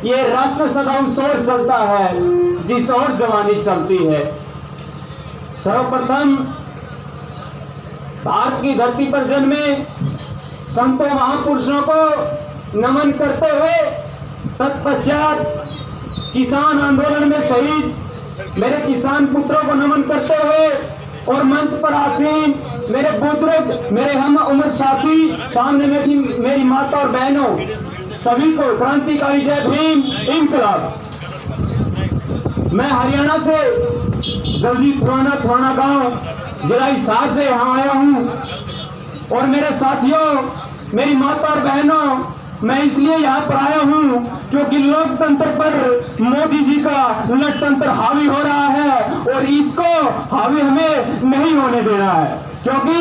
ये राष्ट्र सदाओं सोर चलता है जिस ओर जवानी चलती है। सर्वप्रथम भारत की धरती पर जन्मे संतों महापुरुषों को नमन करते हुए तत्पश्चात किसान आंदोलन में शहीद मेरे किसान पुत्रों को नमन करते हुए और मंच पर आसीन मेरे बुजुर्ग, मेरे हम उम्र साथी, सामने मेरी माता और बहनों, सभी को क्रांतिकारी जय भीम इंकलाब। मैं हरियाणा से जल्दी थाना गांव जिला हिसार से यहाँ आया हूँ और मेरे साथियों, मेरी माता और बहनों, मैं इसलिए यहाँ पर आया हूँ क्योंकि लोकतंत्र पर मोदी जी का लटतंत्र हावी हो रहा है और इसको हावी हमें नहीं होने देना है। क्योंकि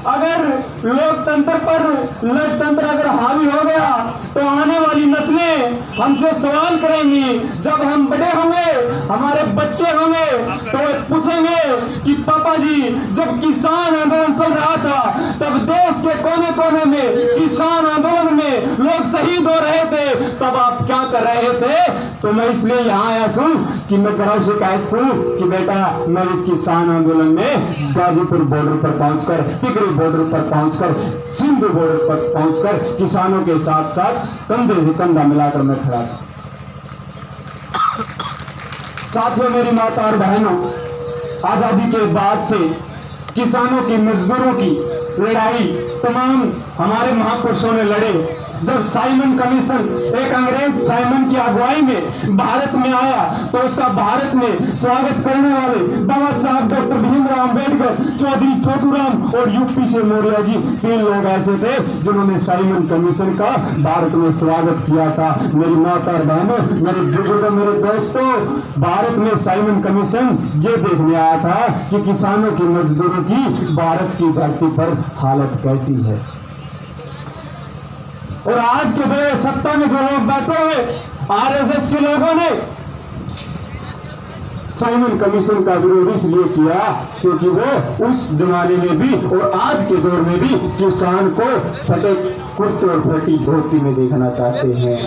अगर लोकतंत्र पर लटतंत्र अगर हावी हो गया तो आने वाली नस्लें हमसे सवाल करेंगी। जब हम बड़े होंगे, हमारे बच्चे होंगे, तो वे पूछेंगे कि पापा जी, जब किसान आंदोलन चल रहा था तब देश के कोने कोने में किसान आंदोलन में लोग शहीद हो रहे थे, तब आप क्या कर रहे थे? तो मैं इसलिए यहाँ आया हूँ कि मैं कराऊ शिकायत हूँ कि बेटा, मेरे किसान आंदोलन में गाजीपुर बॉर्डर पर पहुंचकर, टिकरी बॉर्डर पर पहुंचकर, सिंधु बॉर्डर पर पहुंचकर किसानों के साथ साथ कंधे से कंधा मिलाकर मैं खड़ा था। साथियों, मेरी माता और बहनों, आजादी के बाद से किसानों की, मजदूरों की लड़ाई तमाम हमारे महापुरुषों ने लड़े। जब साइमन कमीशन, एक अंग्रेज साइमन की अगुवाई में भारत में आया तो उसका भारत में स्वागत करने वाले बाबा साहब डॉक्टर भीमराव अम्बेडकर, चौधरी छोटूराम और यूपी से मौर्य जी, 3 लोग ऐसे थे जिन्होंने साइमन कमीशन का भारत में स्वागत किया था। मेरी माता और बहनों, मेरे बुजुर्गों, मेरे दोस्तों, भारत में साइमन कमीशन ये देखने आया था कि किसानों की, मजदूरों की भारत की धरती पर हालत कैसी है। और आज के दौर सत्ता में जो लोग बैठे हुए आरएसएस के लोगों ने साइमन कमीशन का विरोध इसलिए किया क्योंकि वो उस जमाने में भी और आज के दौर में भी किसान को फटे कुर्ते और फटी धोती में देखना चाहते हैं।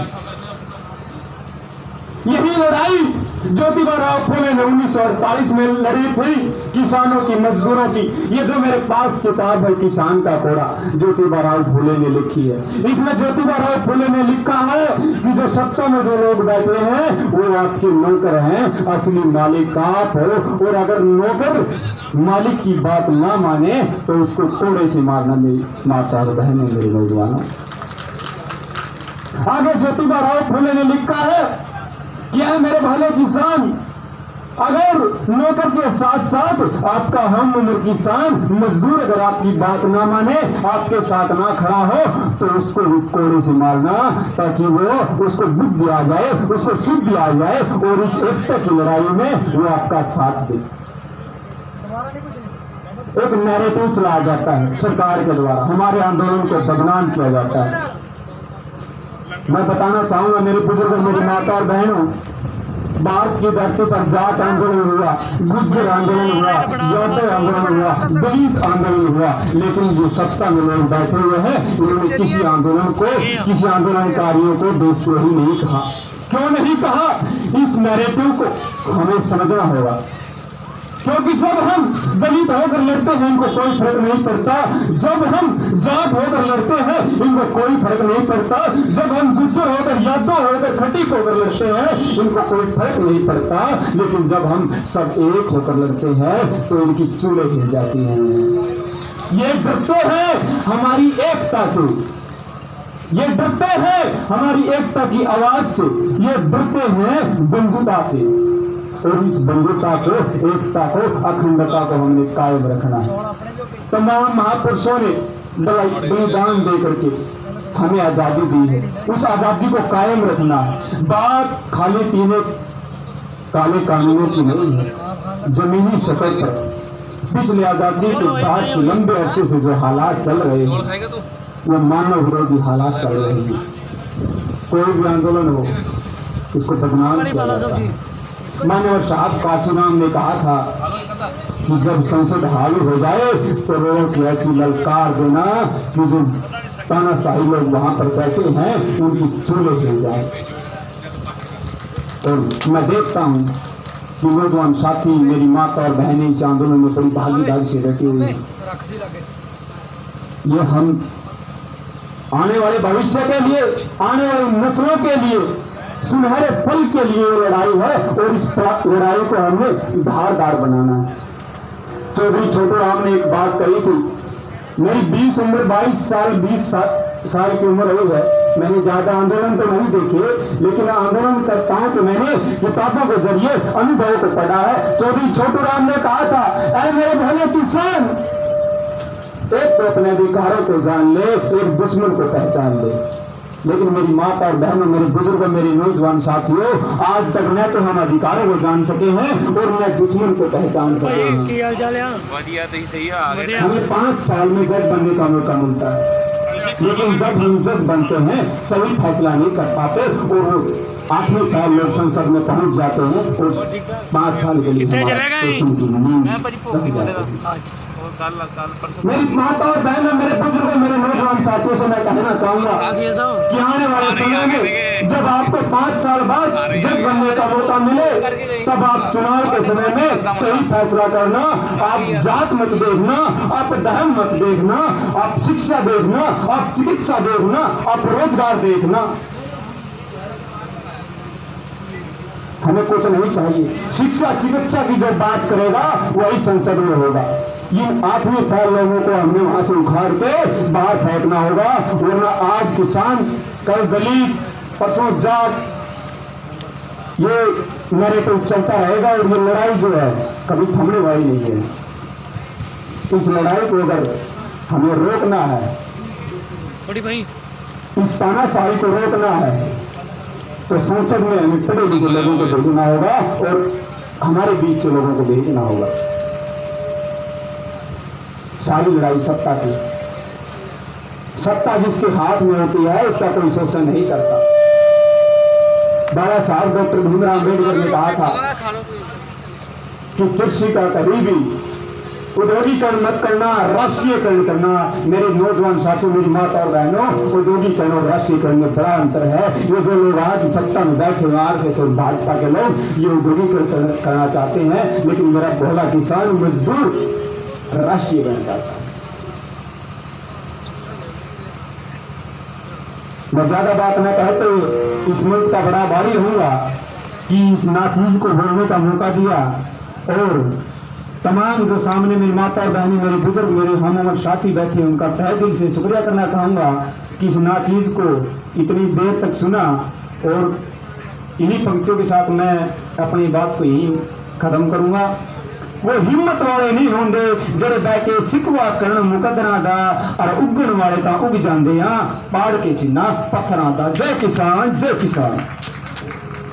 यही लड़ाई ज्योतिबा राव फुले ने 1948 में लड़ी थी, किसानों की, मजदूरों की। ये जो मेरे पास किताब है, किसान का कोड़ा, ज्योतिबा राव फुले ने लिखी है। इसमें ज्योतिबा राव फुले ने लिखा है कि जो सत्ता में जो लोग बैठे हैं वो आपके नौकर हैं, असली मालिक आप हो, और अगर नौकर मालिक की बात ना माने तो उसको कोड़े से मारना। मेरी माता और बहनों, मेरे नौजवानों, आगे ज्योतिबा राव फुले ने लिखा है, यह मेरे भले किसान, अगर नौकर के साथ साथ आपका हम उम्र किसान मजदूर अगर आपकी बात ना माने, आपके साथ ना खड़ा हो, तो उसको कोड़े से मारना, ताकि वो, उसको बुद्धि आ जाए, उसको सिद्धि आ जाए और इस एकता की लड़ाई में वो आपका साथ दे। एक नैरेटिव चलाया जाता है सरकार के द्वारा, हमारे आंदोलन को बदनाम किया जाता है। मैं बताना चाहूंगा मेरे बुजुर्ग, मेरी माता और बहनों, भारत की धरती पर जाट आंदोलन हुआ, गुज्जर आंदोलन हुआ, यादव आंदोलन हुआ, दलित आंदोलन हुआ, लेकिन जो सत्ता में लोग बैठे हुए हैं उन्होंने किसी आंदोलन को, किसी आंदोलनकारियों को देशद्रोही नहीं कहा। क्यों नहीं कहा? इस नैरेटिव को हमें समझना होगा, क्योंकि जब हम दलित होकर लड़ते हैं इनको कोई फर्क नहीं पड़ता, जब हम जाट होकर लड़ते हैं इनको कोई फर्क नहीं पड़ता, जब हम गुज्जर होकर, यादव होकर, खटीक होकर लड़ते हैं इनको कोई फर्क नहीं पड़ता, लेकिन जब हम सब एक होकर लड़ते हैं तो इनकी चूल्हे गिर जाती हैं। ये डरते हैं हमारी एकता से, ये डरते हैं हमारी एकता की आवाज से, ये डरते हैं बंधुता से, और इस बंधुता को, एकता को, अखंडता को हमने कायम रखना है। तमाम महापुरुषों ने बलिदान दे करके हमें आजादी दी है, उस आजादी को कायम रखना है। बात खाने पीने, काले कानूनों की नहीं है, जमीनी सतह पर पिछले आजादी के बाद से लंबे अरसे से जो हालात चल रहे हैं वो मानव विरोधी हालात चल रहे हैं। कोई भी आंदोलन हो उसको बदनाम किया जाता है। मानव साहब काशीराम ने कहा था कि जब संसद हावी हो जाए तो लोगों से ऐसी ललकार देना कि जो तानाशाही लोग वहां पर बैठे हैं उनकी चूल्हे गिर जाए। और मैं देखता हूँ कि नौजवान साथी, मेरी माता और बहनें इस आंदोलन में बड़ी भागीदारी से डटी हुई हैं। ये हम आने वाले भविष्य के लिए, आने वाली नस्लों के लिए सुनहरे फल के लिए लड़ाई है और इस लड़ाई को हमें धारदार बनाना है। चौधरी छोटू राम ने एक बात कही थी, मेरी 22 साल 20 साल की उम्र हो है, मैंने ज्यादा आंदोलन तो नहीं देखे, लेकिन आंदोलन करता हूं तो मैंने किताबों के जरिए अनुभव को पढ़ा है। चौधरी छोटू राम ने कहा था, ऐ मेरे भले किसान, एक तो अपने अधिकारों को जान ले, एक दुश्मन को पहचान ले। लेकिन मेरी माता और बहनों, मेरे बुजुर्ग, मेरे नौजवान साथियों, आज तक न तो हम अधिकारों को जान सके हैं और न दुश्मन को पहचान सके हैं। हमें 5 साल में जज बनने का मौका मिलता है, लेकिन जब हम जज बनते हैं सही फैसला नहीं कर पाते और 8वें साल लोग संसद में पहुंच जाते हैं और 5 साल के लिए मेरी माता और बहन, मेरे बुजुर्ग, मेरे नौजवान साथियों से मैं कहना चाहूंगा कि आने वाले समय में जब आपको 5 साल बाद जज बनने का मौका मिले, तब आप चुनाव के समय में सही फैसला करना। आप जात मत देखना, आप धर्म मत देखना, आप शिक्षा देखना, आप चिकित्सा देखना, आप रोजगार देखना। हमें कुछ नहीं चाहिए, शिक्षा चिकित्सा की जो बात करेगा वही संसद में होगा। इन 8वें साल लोगों को हमने वहां से उखाड़ के बाहर फेंकना होगा, वरना आज किसान, कल दलित, परसों जाट, ये नैरेटिव चलता रहेगा और ये लड़ाई जो है कभी थमने वाली नहीं है। इस लड़ाई को अगर हमें रोकना है, इस तानाशाही को रोकना है, तो संसद में हमें पढ़े लिखे लोगों को भेजना होगा और हमारे बीच से लोगों को भेजना होगा। सारी लड़ाई सत्ता की, सत्ता जिसके हाथ में होती है उसका कोई शोषण नहीं करता। बाबा साहब डॉक्टर भीमराव अम्बेडकर ने कहा था कि कृषि का कभी भी औद्योगिकरण मत करना, राष्ट्रीयकरण करना। मेरे नौजवान साथियों, मेरी माता और बहनों, औद्योगिकरण और राष्ट्रीयकरण में बड़ा अंतर है। ये जो लोग आज सत्ता में बैठे हुए आरएसएस और भाजपा के लोग ये औद्योगिकरण करना चाहते हैं, लेकिन मेरा भोला किसान मजदूर राष्ट्रीय बन जाता है। मैं ज्यादा बात न कहते इस मंच का बड़ा आभारी रहूंगा कि इस नाचीज को बोलने का मौका दिया और तमाम जो सामने मेरी माता और बहनी, मेरे बुजुर्ग, मेरे हम उम्र साथी बैठे, उनका तहे दिल से शुक्रिया करना चाहूंगा कि इस नाचीज को इतनी देर तक सुना। और इन्हीं पंक्तियों के साथ मैं अपनी बात को यही खत्म करूंगा। वो हिम्मत वाले नहीं होंगे जड़े बैके सिकवा करण मुकदरा दा और उगण वाले ता उग जाते हैं पहाड़ के सीना पत्थर दा। जय किसान, जय किसान।